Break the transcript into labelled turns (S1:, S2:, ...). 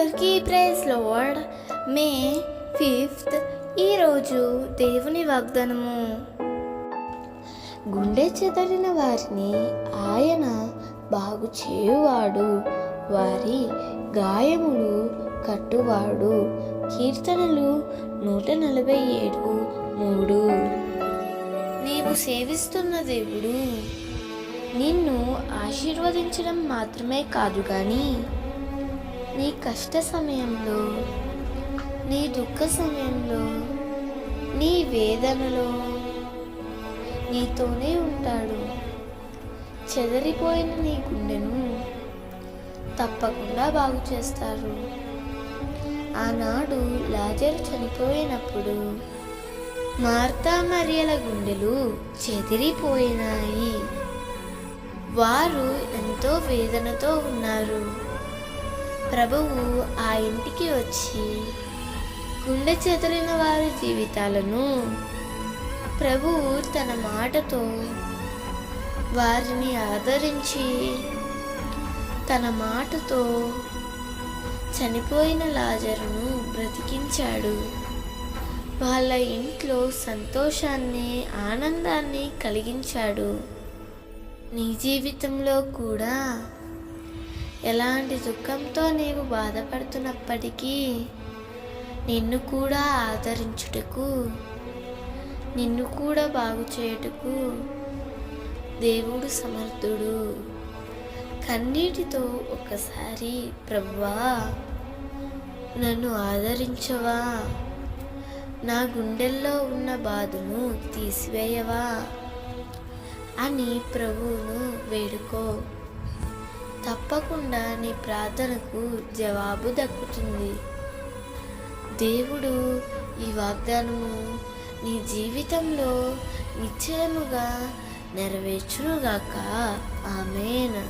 S1: అందరికీ praise lord. మే 5th ఈరోజు దేవుని వాగ్దానము. గుండె చెదరిన వారిని ఆయన బాగు చేయువాడు, వారి గాయములు కట్టువాడు. కీర్తనలు 147:3. నీవు సేవిస్తున్న దేవుడు నిన్ను ఆశీర్వదించడం మాత్రమే కాదు కానీ నీ కష్ట సమయంలో, నీ దుఃఖ సమయంలో, నీ వేదనలో నీతోనే ఉంటాడు. చెదరిపోయిన నీ గుండెను తప్పకుండా బాగు చేస్తారు. ఆనాడు లాజరు చనిపోయినప్పుడు మార్తా మరియల గుండెలు చెదిరిపోయినాయి. వారు ఎంతో వేదనతో ఉన్నారు. ప్రభువు ఆ ఇంటికి వచ్చి గుండె చెదిరిన వారి జీవితాలను ప్రభువు తన మాటతో వారిని ఆదరించి, తన మాటతో చనిపోయిన లాజరును బ్రతికించాడు. వాళ్ళ ఇంట్లో సంతోషాన్ని, ఆనందాన్ని కలిగించాడు. నీ జీవితంలో కూడా ఎలాంటి దుఃఖంతో నీవు బాధపడుతున్నప్పటికీ నిన్ను కూడా ఆదరించుటకు, నిన్ను కూడా బాగు చేయుటకు దేవుడు సమర్థుడు. కన్నీటితో ఒకసారి ప్రభువా నన్ను ఆదరించవా, నా గుండెల్లో ఉన్న బాధను తీసివేయవా అని ప్రభువును వేడుకో. తప్పకుండా నీ ప్రార్థనకు జవాబు దక్కుతుంది. దేవుడు ఈ వాగ్దానము నీ జీవితంలో నిశ్చయముగా నెరవేర్చునుగాక. ఆమేన్.